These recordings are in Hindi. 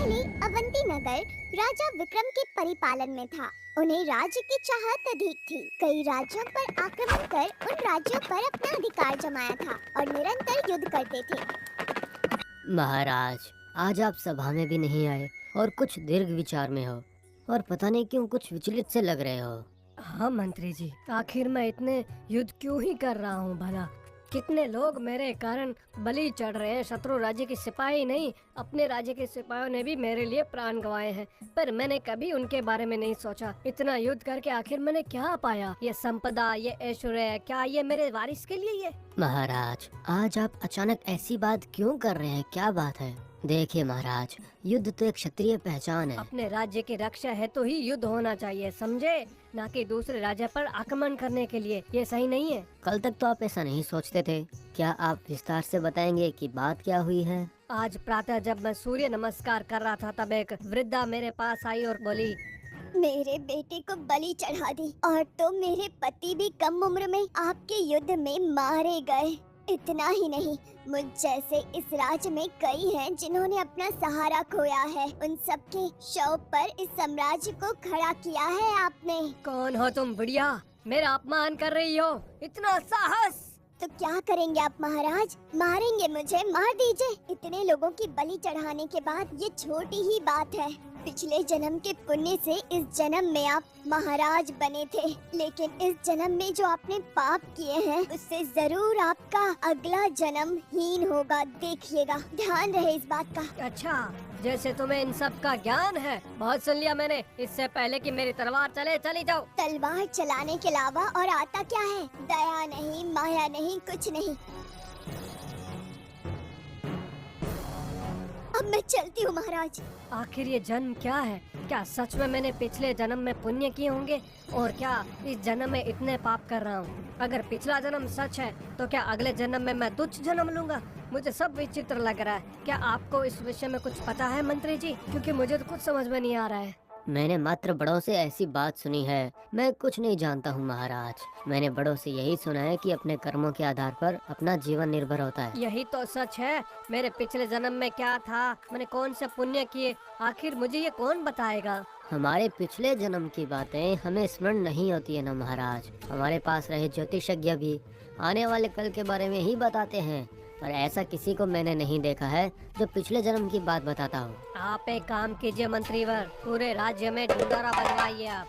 पहले अवंती नगर राजा विक्रम के परिपालन में था। उन्हें राज्य की चाहत अधिक थी। कई राज्यों पर आक्रमण कर उन राज्यों पर अपना अधिकार जमाया था और निरंतर युद्ध करते थे। महाराज, आज आप सभा में भी नहीं आए और कुछ दीर्घ विचार में हो और पता नहीं क्यों कुछ विचलित से लग रहे हो। हाँ मंत्री जी, आखिर मैं इतने युद्ध क्यों ही कर रहा हूँ भला? कितने लोग मेरे कारण बलि चढ़ रहे हैं। शत्रु राज्य के सिपाही नहीं, अपने राज्य के सिपाहियों ने भी मेरे लिए प्राण गंवाए हैं, पर मैंने कभी उनके बारे में नहीं सोचा। इतना युद्ध करके आखिर मैंने क्या पाया? ये संपदा, ये ऐश्वर्य, क्या ये मेरे वारिस के लिए ये? महाराज, आज आप अचानक ऐसी बात क्यों कर रहे हैं? क्या बात है? देखिए महाराज, युद्ध तो एक क्षत्रिय पहचान है। अपने राज्य की रक्षा है तो ही युद्ध होना चाहिए, समझे? ना कि दूसरे राज्य पर आक्रमण करने के लिए। ये सही नहीं है। कल तक तो आप ऐसा नहीं सोचते थे। क्या आप विस्तार से बताएंगे कि बात क्या हुई है? आज प्रातः जब मैं सूर्य नमस्कार कर रहा था, तब एक वृद्धा मेरे पास आई और बोली, मेरे बेटे को बलि चढ़ा दी और तो मेरे पति भी कम उम्र में आपके युद्ध में मारे गए। इतना ही नहीं, मुझ जैसे इस राज्य में कई हैं जिन्होंने अपना सहारा खोया है। उन सबके शव पर इस साम्राज्य को खड़ा किया है आपने। कौन हो तुम बुढ़िया? मेरा अपमान कर रही हो? इतना साहस! तो क्या करेंगे आप महाराज? मारेंगे मुझे? मार दीजिए। इतने लोगों की बलि चढ़ाने के बाद ये छोटी ही बात है। पिछले जन्म के पुण्य से इस जन्म में आप महाराज बने थे, लेकिन इस जन्म में जो आपने पाप किए हैं उससे जरूर आपका अगला जन्म हीन होगा। देखिएगा, ध्यान रहे इस बात का। अच्छा, जैसे तुम्हें इन सब का ज्ञान है। बहुत सुन लिया मैंने। इससे पहले कि मेरी तलवार चले, चली जाओ। तलवार चलाने के अलावा और आता क्या है? दया नहीं, माया नहीं, कुछ नहीं। अब मैं चलती हूँ महाराज। आखिर ये जन्म क्या है? क्या सच में मैंने पिछले जन्म में पुण्य किए होंगे, और क्या इस जन्म में इतने पाप कर रहा हूँ? अगर पिछला जन्म सच है तो क्या अगले जन्म में मैं तुच्छ जन्म लूंगा? मुझे सब विचित्र लग रहा है। क्या आपको इस विषय में कुछ पता है मंत्री जी? क्योंकि मुझे तो कुछ समझ में नहीं आ रहा है। मैंने मात्र बड़ों से ऐसी बात सुनी है। मैं कुछ नहीं जानता हूँ महाराज। मैंने बड़ों से यही सुना है कि अपने कर्मों के आधार पर अपना जीवन निर्भर होता है। यही तो सच है। मेरे पिछले जन्म में क्या था, मैंने कौन से पुण्य किए, आखिर मुझे ये कौन बताएगा? हमारे पिछले जन्म की बातें हमें स्मरण नहीं होती है ना महाराज। हमारे पास रहे ज्योतिषज्ञ भी आने वाले कल के बारे में ही बताते हैं, पर ऐसा किसी को मैंने नहीं देखा है जो पिछले जन्म की बात बताता हो। आप एक काम कीजिए मंत्रीवर, पूरे राज्य में ढिंढोरा बजवाइए आप।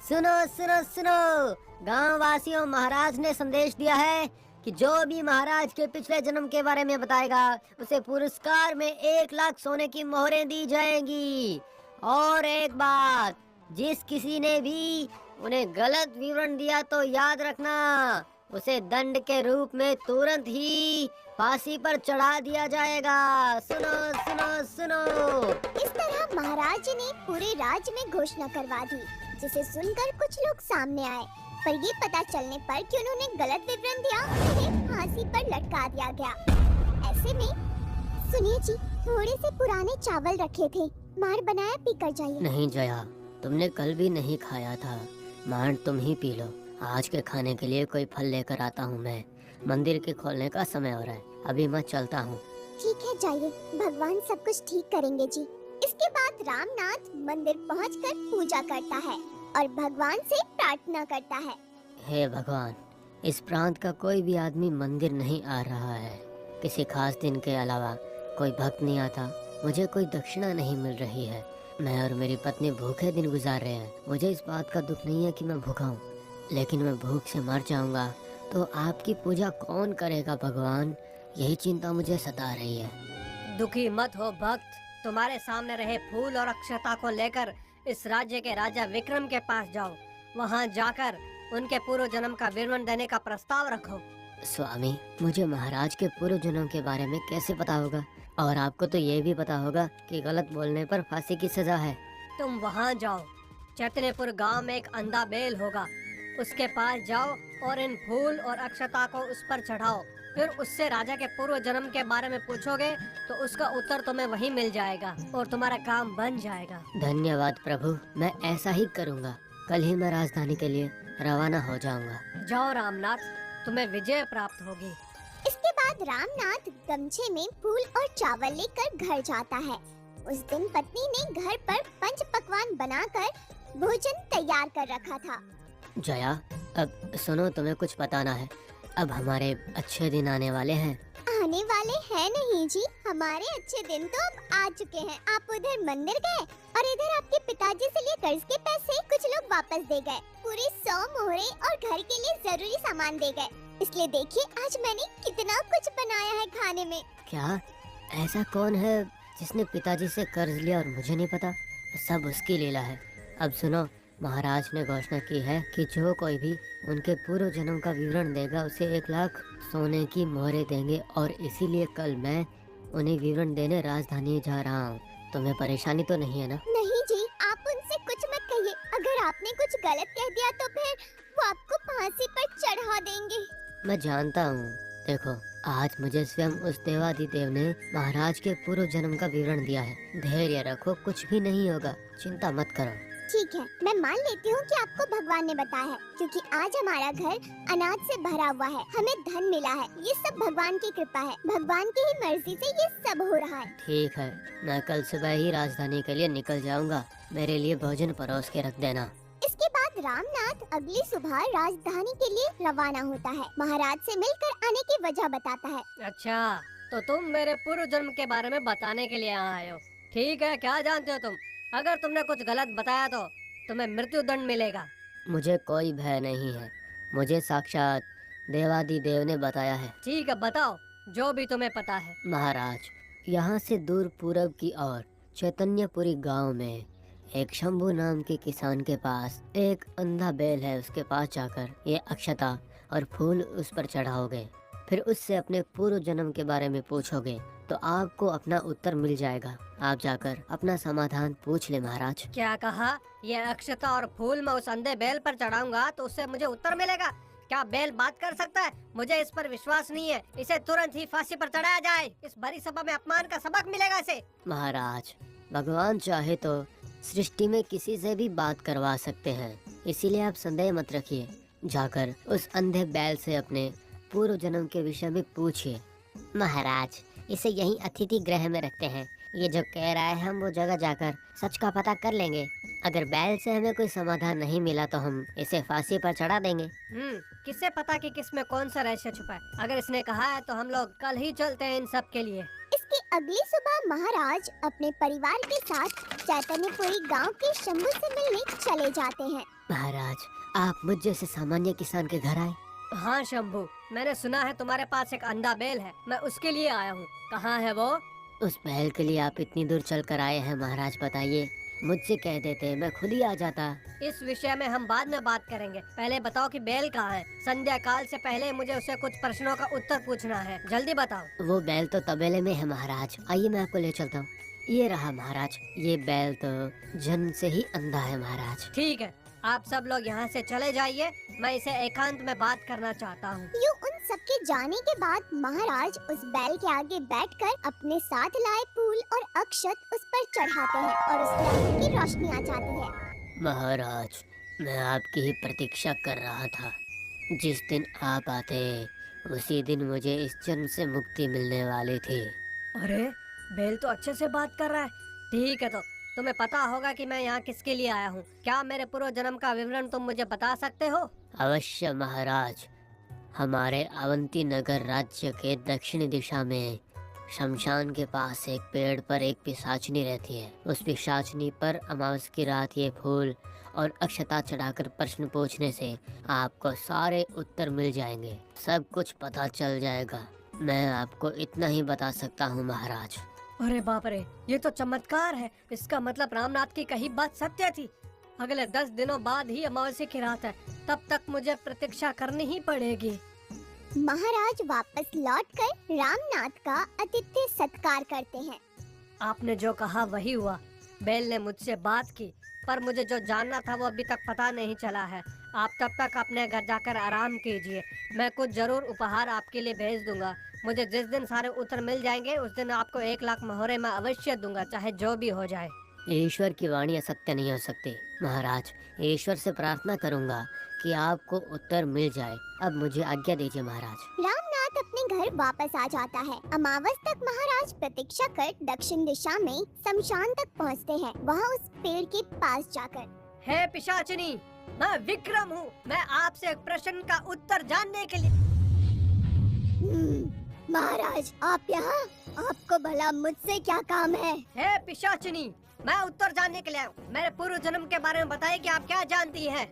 सुनो सुनो सुनो, गांव वासियों, महाराज ने संदेश दिया है कि जो भी महाराज के पिछले जन्म के बारे में बताएगा उसे पुरस्कार में 1 लाख सोने की मोहरें दी जाएंगी। और एक बात, जिस किसी ने भी उन्हें गलत विवरण दिया तो याद रखना, उसे दंड के रूप में तुरंत ही फांसी पर चढ़ा दिया जाएगा। सुनो सुनो सुनो। इस तरह महाराज ने पूरे राज्य में घोषणा करवा दी, जिसे सुनकर कुछ लोग सामने आए, पर ये पता चलने पर कि उन्होंने गलत विवरण दिया, उन्हें फांसी पर लटका दिया गया। ऐसे में सुनिए जी, थोड़े से पुराने चावल रखे थे, मार बनाया, पीकर जाइए। नहीं जया, तुमने कल भी नहीं खाया था, मार तुम ही पी लो। आज के खाने के लिए कोई फल लेकर आता हूँ मैं। मंदिर के खोलने का समय हो रहा है, अभी मैं चलता हूँ। ठीक है, जाइए, भगवान सब कुछ ठीक करेंगे जी। इसके बाद रामनाथ मंदिर पहुंचकर पूजा करता है और भगवान से प्रार्थना करता है। हे भगवान, इस प्रांत का कोई भी आदमी मंदिर नहीं आ रहा है। किसी खास दिन के अलावा कोई भक्त नहीं आता। मुझे कोई दक्षिणा नहीं मिल रही है। मैं और मेरी पत्नी भूखे दिन गुजार रहे हैं। मुझे इस बात का दुख नहीं है कि मैं भूखा हूँ, लेकिन मैं भूख से मर जाऊंगा तो आपकी पूजा कौन करेगा भगवान? यही चिंता मुझे सता रही है। दुखी मत हो भक्त, तुम्हारे सामने रहे फूल और अक्षता को लेकर इस राज्य के राजा विक्रम के पास जाओ। वहाँ जाकर उनके पूर्व जन्म का विवरण देने का प्रस्ताव रखो। स्वामी, मुझे महाराज के पूर्व जन्म के बारे में कैसे पता होगा? और आपको तो ये भी पता होगा कि गलत बोलने पर फांसी की सजा है। तुम वहाँ जाओ, चैतन्यपुर गांव में एक अंधा बेल होगा, उसके पास जाओ और इन फूल और अक्षता को उस पर चढ़ाओ। फिर उससे राजा के पूर्व जन्म के बारे में पूछोगे तो उसका उत्तर तुम्हें वहीं मिल जाएगा और तुम्हारा काम बन जाएगा। धन्यवाद प्रभु, मैं ऐसा ही करूँगा। कल ही मैं राजधानी के लिए रवाना हो जाऊंगा। जाओ रामनाथ, तुम्हें विजय प्राप्त होगी। इसके बाद रामनाथ गमछे में फूल और चावल लेकर घर जाता है। उस दिन पत्नी ने घर पर पंच पकवान बनाकर भोजन तैयार कर रखा था। जया, अब सुनो, तुम्हें कुछ बताना है। अब हमारे अच्छे दिन आने वाले हैं। आने वाले हैं नहीं जी, हमारे अच्छे दिन तो अब आ चुके हैं। आप उधर मंदिर गए और इधर आपके पिताजी से लिए कर्ज के पैसे कुछ लोग वापस दे गए। पूरे 100 मोहरे और घर के लिए जरूरी सामान दे गए। इसलिए देखिए आज मैंने कितना कुछ बनाया है खाने में। क्या ऐसा कौन है जिसने पिताजी से कर्ज लिया और मुझे नहीं पता? सब उसकी लीला है। अब सुनो, महाराज ने घोषणा की है कि जो कोई भी उनके पूर्व जन्म का विवरण देगा उसे 1 लाख सोने की मोहरें देंगे, और इसीलिए कल मैं उन्हें विवरण देने राजधानी जा रहा हूँ। तुम्हें परेशानी तो नहीं है ना? नहीं जी, आप उनसे कुछ मत कहिए। अगर आपने कुछ गलत कह दिया तो फिर वो आपको फांसी पर चढ़ा देंगे। मैं जानता हूँ। देखो, आज मुझे स्वयं उस देवाधिदेव ने महाराज के पूर्व जन्म का विवरण दिया है। धैर्य रखो, कुछ भी नहीं होगा, चिंता मत करो। ठीक है, मैं मान लेती हूँ कि आपको भगवान ने बताया है, क्योंकि आज हमारा घर अनाज से भरा हुआ है, हमें धन मिला है। ये सब भगवान की कृपा है, भगवान की ही मर्जी से ये सब हो रहा है। ठीक है, मैं कल सुबह ही राजधानी के लिए निकल जाऊंगा। मेरे लिए भोजन परोस के रख देना। इसके बाद रामनाथ अगली सुबह राजधानी के लिए रवाना होता है। महाराज से मिलकर आने की वजह बताता है। अच्छा, तो तुम मेरे पूर्व जन्म के बारे में बताने के लिए आए हो। ठीक है, क्या जानते हो तुम? अगर तुमने कुछ गलत बताया तो तुम्हें मृत्यु दंड मिलेगा। मुझे कोई भय नहीं है, मुझे साक्षात देवाधिदेव ने बताया है। ठीक है, बताओ जो भी तुम्हें पता है। महाराज, यहाँ से दूर पूरब की ओर चैतन्यपुरी गांव में एक शंभू नाम के किसान के पास एक अंधा बैल है। उसके पास जाकर ये अक्षता और फूल उस पर चढ़ाओगे, फिर उससे अपने पूर्व जन्म के बारे में पूछोगे तो आपको अपना उत्तर मिल जाएगा। आप जाकर अपना समाधान पूछ ले महाराज। क्या कहा? ये अक्षता और फूल मैं उस अंधे बैल पर चढ़ाऊंगा तो उससे मुझे उत्तर मिलेगा? क्या बैल बात कर सकता है? मुझे इस पर विश्वास नहीं है। इसे तुरंत ही फांसी पर चढ़ाया जाए। इस भरी सभा में अपमान का सबक मिलेगा इसे। महाराज, भगवान चाहे तो सृष्टि में किसी से भी बात करवा सकते हैं, इसीलिए आप संदेह मत रखिए। जाकर उस अंधे बैल से अपने पूर्व जन्म के विषय में पूछिए। महाराज, इसे यहीं अतिथि गृह में रखते हैं। ये जो कह रहा है हम वो जगह जाकर सच का पता कर लेंगे। अगर बैल से हमें कोई समाधान नहीं मिला तो हम इसे फांसी पर चढ़ा देंगे। किससे पता कि किसमें कौन सा रहस्य छुपा है? अगर इसने कहा है तो हम लोग कल ही चलते हैं इन सब के लिए। इसकी अगली सुबह महाराज अपने परिवार के साथ चैतन्यपुरी गांव के शंभू से मिलने चले जाते हैं। महाराज, आप मुझ जैसे सामान्य किसान के घर आए? हाँ शंभू, मैंने सुना है तुम्हारे पास एक अंधा बैल है। मैं उसके लिए आया हूँ। कहाँ है वो? उस बैल के लिए आप इतनी दूर चल कर आए हैं महाराज? बताइए, मुझसे कह देते मैं खुद ही आ जाता। इस विषय में हम बाद में बात करेंगे। पहले बताओ कि बैल कहाँ है। संध्या काल से पहले मुझे उसे कुछ प्रश्नों का उत्तर पूछना है। जल्दी बताओ। वो बैल तो तबेले में है महाराज। आइए मैं आपको ले चलता हूँ। ये रहा महाराज। ये बैल तो जन्म से ही अंधा है महाराज। ठीक है, आप सब लोग यहाँ से चले जाइए। मैं इसे एकांत में बात करना चाहता हूँ। यूं उन सबके जाने के बाद महाराज उस बैल के आगे बैठकर अपने साथ लाए फूल और अक्षत उस पर चढ़ाते हैं और उसकी आंखों की रोशनी आ जाती है। महाराज, मैं आपकी ही प्रतीक्षा कर रहा था। जिस दिन आप आते उसी दिन मुझे इस जन्म से मुक्ति मिलने वाली थी। अरे, बैल तो अच्छे से बात कर रहा है। ठीक है, तो तुम्हें पता होगा कि मैं यहाँ किसके लिए आया हूँ। क्या मेरे पूर्व जन्म का विवरण तुम मुझे बता सकते हो? अवश्य महाराज। हमारे अवंती नगर राज्य के दक्षिणी दिशा में शमशान के पास एक पेड़ पर एक पिशाचनी रहती है। उस पिशाचनी पर अमावस की रात ये फूल और अक्षता चढ़ाकर प्रश्न पूछने से आपको सारे उत्तर मिल जाएंगे। सब कुछ पता चल जाएगा। मैं आपको इतना ही बता सकता हूँ महाराज। अरे बाप रे, ये तो चमत्कार है। इसका मतलब रामनाथ की कही बात सत्य थी। अगले 10 दिनों बाद ही अमावस्या की रात है। तब तक मुझे प्रतीक्षा करनी ही पड़ेगी। महाराज वापस लौटकर रामनाथ का आतिथ्य सत्कार करते हैं। आपने जो कहा वही हुआ। बैल ने मुझसे बात की, पर मुझे जो जानना था वो अभी तक पता नहीं चला है। आप तब तक अपने घर जाकर आराम कीजिए। मैं कुछ जरूर उपहार आपके लिए भेज दूंगा। मुझे जिस दिन सारे उत्तर मिल जाएंगे उस दिन आपको 1 लाख मोहरे मैं अवश्य दूंगा, चाहे जो भी हो जाए। ईश्वर की वाणी असत्य नहीं हो सकती महाराज। ईश्वर से प्रार्थना करूंगा कि आपको उत्तर मिल जाए। अब मुझे आज्ञा दीजिए महाराज। रामनाथ साथ अपने घर वापस आ जाता है। अमावस तक महाराज प्रतीक्षा कर दक्षिण दिशा में शमशान तक पहुँचते हैं। वहाँ उस पेड़ के पास जाकर, हे पिशाचिनी, मैं विक्रम हूँ। मैं आपसे एक प्रश्न का उत्तर जानने के लिए। महाराज आप यहाँ, आपको भला मुझसे क्या काम है? हे पिशाचिनी, मैं उत्तर जानने के लिए आया हूँ। मेरे पूर्व जन्म के बारे में बताइए कि आप क्या जानती हैं।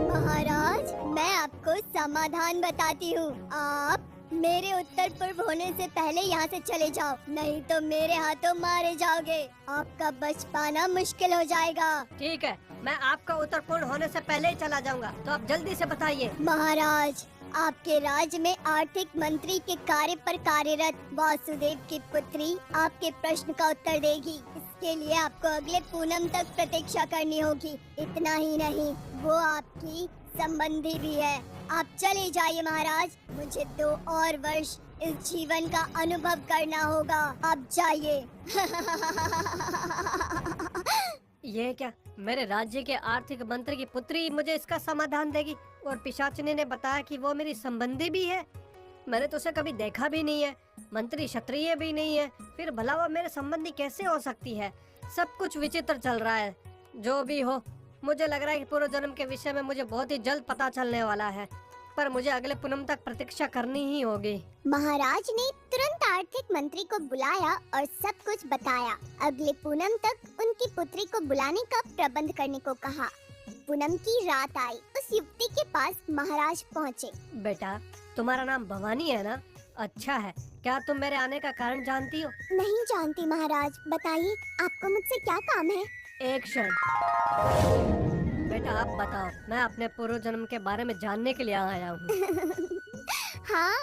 महाराज मैं आपको समाधान बताती हूँ। आप मेरे उत्तर पूर्व होने से पहले यहाँ से चले जाओ, नहीं तो मेरे हाथों मारे जाओगे। आपका बच पाना मुश्किल हो जाएगा। ठीक है, मैं आपका उत्तर पूर्ण होने से पहले ही चला जाऊंगा, तो आप जल्दी से बताइए। महाराज आपके राज्य में आर्थिक मंत्री के कार्य पर कार्यरत वासुदेव की पुत्री आपके प्रश्न का उत्तर देगी। इसके लिए आपको अगले पूनम तक प्रतीक्षा करनी होगी। इतना ही नहीं, वो आपकी संबंधी भी है। आप चले जाइए महाराज, मुझे 2 और वर्ष इस जीवन का अनुभव करना होगा। आप जाइए। ये क्या, मेरे राज्य के आर्थिक मंत्री की पुत्री मुझे इसका समाधान देगी? और पिशाचिनी ने बताया कि वो मेरी संबंधी भी है। मैंने तो उसे कभी देखा भी नहीं है, मंत्री क्षत्रिय भी नहीं है, फिर भला वो मेरे संबंधी कैसे हो सकती है? सब कुछ विचित्र चल रहा है। जो भी हो, मुझे लग रहा है कि पूर्व जन्म के विषय में मुझे बहुत ही जल्द पता चलने वाला है, पर मुझे अगले पूनम तक प्रतीक्षा करनी ही होगी। महाराज ने तुरंत आर्थिक मंत्री को बुलाया और सब कुछ बताया। अगले पूनम तक उनकी पुत्री को बुलाने का प्रबंध करने को कहा। पूनम की रात आई। उस युवती के पास महाराज पहुँचे। बेटा, तुम्हारा नाम भवानी है ना? अच्छा है। क्या तुम मेरे आने का कारण जानती हो? नहीं जानती महाराज, बताइए आपको मुझसे क्या काम है? एक क्षण। बेटा आप बताओ, मैं अपने पूर्व जन्म के बारे में जानने के लिए आया हूँ। हाँ,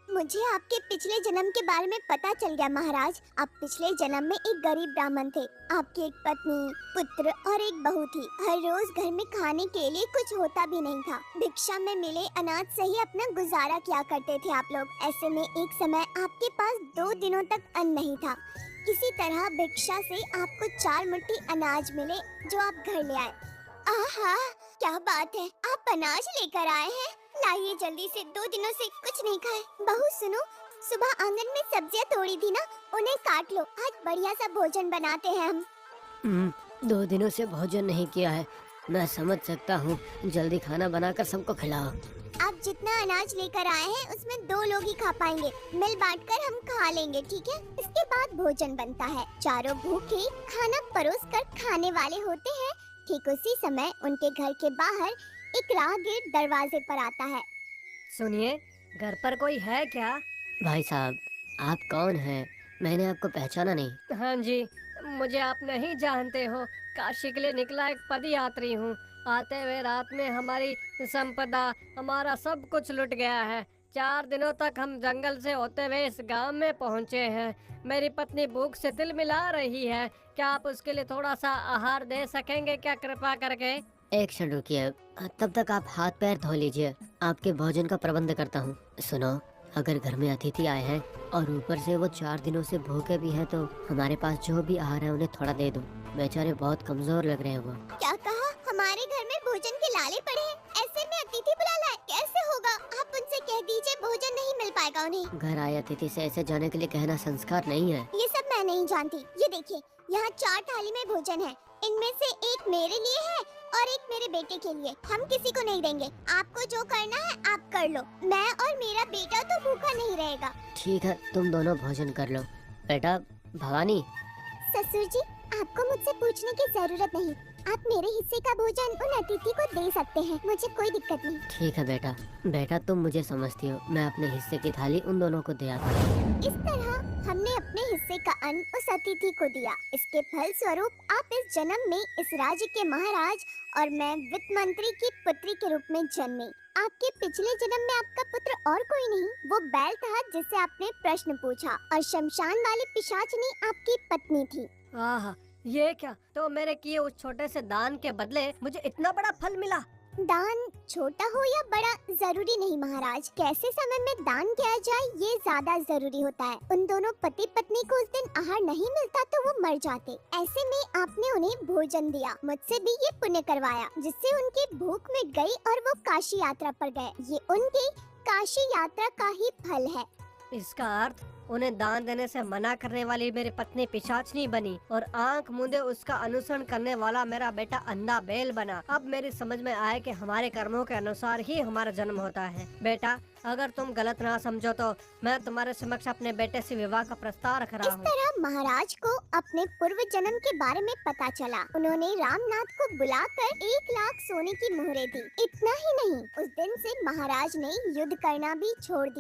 मुझे आपके पिछले जन्म के बारे में पता चल गया महाराज। आप पिछले जन्म में एक गरीब ब्राह्मण थे। आपकी एक पत्नी, पुत्र और एक बहू थी। हर रोज घर में खाने के लिए कुछ होता भी नहीं था। भिक्षा में मिले अनाज से ही अपना गुजारा किया करते थे आप लोग। ऐसे में एक समय आपके पास 2 दिनों तक अन्न नहीं था। किसी तरह भिक्षा से आपको 4 मुट्ठी अनाज मिले जो आप घर ले आए। आहा, क्या बात है, आप अनाज लेकर आए हैं। लाइए जल्दी से, 2 दिनों से कुछ नहीं खाए। बहू सुनो, सुबह आंगन में सब्जियां तोड़ी थी ना, उन्हें काट लो। आज बढ़िया सा भोजन बनाते हैं हम। 2 दिनों से भोजन नहीं किया है, मैं समझ सकता हूँ। जल्दी खाना बनाकर सबको खिलाओ। आप जितना अनाज लेकर आए हैं उसमें 2 लोग ही खा पाएंगे। मिल बांटकर हम खा लेंगे, ठीक है? इसके बाद भोजन बनता है। चारों भूखे खाना परोस कर खाने वाले होते हैं। ठीक उसी समय उनके घर के बाहर एक राहगीर दरवाजे पर आता है। सुनिए, घर पर कोई है क्या? भाई साहब, आप कौन हैं? मैंने आपको पहचाना नहीं। हाँ जी, मुझे आप नहीं जानते हो। काशी के लिए निकला एक पदयात्री हूँ। आते हुए रात में हमारी संपदा, हमारा सब कुछ लुट गया है। 4 दिनों तक हम जंगल से होते हुए इस गांव में पहुँचे हैं। मेरी पत्नी भूख से तिल मिला रही है। क्या आप उसके लिए थोड़ा सा आहार दे सकेंगे क्या, कृपा करके? एक क्षण रुकिए, तब तक आप हाथ पैर धो लीजिए, आपके भोजन का प्रबंध करता हूँ। सुनो, अगर घर में अतिथि आए हैं और ऊपर से वो 4 दिनों से भूखे भी हैं, तो हमारे पास जो भी आहार है उन्हें थोड़ा दे दो। बेचारे बहुत कमजोर लग रहे हैं वो। क्या कहा? हमारे घर में भोजन के लाले पड़े हैं, ऐसे में अतिथि बुला लाए? कैसे होगा? आप उनसे कह दीजिए भोजन नहीं मिल पाएगा उन्हें। घर आए अतिथि से ऐसे जाने के लिए कहना संस्कार नहीं है। ये सब मैं नहीं जानती। ये देखिए, यहाँ 4 थाली में भोजन है। इनमें से एक मेरे लिए है और एक मेरे बेटे के लिए। हम किसी को नहीं देंगे। आपको जो करना है आप कर लो। मैं और मेरा बेटा तो भूखा नहीं रहेगा। ठीक है, तुम दोनों भोजन कर लो। बेटा भवानी। ससुर जी, आपको मुझसे पूछने की जरूरत नहीं। आप मेरे हिस्से का भोजन उन अतिथि को दे सकते हैं, मुझे कोई दिक्कत नहीं। ठीक है बेटा। बेटा तुम मुझे समझती हो, मैं अपने हिस्से की थाली उन दोनों को दे आता हूँ। इस तरह हमने अपने हिस्से का अन्न उस अतिथि को दिया। इसके फल स्वरूप आप इस जन्म में इस राज्य के महाराज और मैं वित्त मंत्री की पुत्री के रूप में जन्मी। आपके पिछले जन्म में आपका पुत्र और कोई नहीं, वो बैल था जिससे आपने प्रश्न पूछा, और शमशान वाली पिशाचिनी आपकी पत्नी थी। आहा, ये क्या? तो मेरे किए उस छोटे से दान के बदले मुझे इतना बड़ा फल मिला। दान छोटा हो या बड़ा जरूरी नहीं महाराज, कैसे समय में दान किया जाए ये ज्यादा जरूरी होता है। उन दोनों पति पत्नी को उस दिन आहार नहीं मिलता तो वो मर जाते। ऐसे में आपने उन्हें भोजन दिया, मुझसे भी ये पुण्य करवाया, जिससे उनकी भूख मिट गई और वो काशी यात्रा पर गए। ये उनके काशी यात्रा का ही फल है। इसका अर्थ उन्हें दान देने से मना करने वाली मेरी पत्नी पिशाचनी बनी और आंख मूंदे उसका अनुसरण करने वाला मेरा बेटा अंधा बैल बना। अब मेरी समझ में आया कि हमारे कर्मों के अनुसार ही हमारा जन्म होता है। बेटा, अगर तुम गलत ना समझो तो मैं तुम्हारे समक्ष अपने बेटे से विवाह का प्रस्ताव रख रहा इस हूँ। तरह महाराज को अपने पूर्व जन्म के बारे में पता चला। उन्होंने रामनाथ को बुलाकर 1 लाख सोने की मोहरें दी। इतना ही नहीं, उस दिन से महाराज ने युद्ध करना भी छोड़ दिया।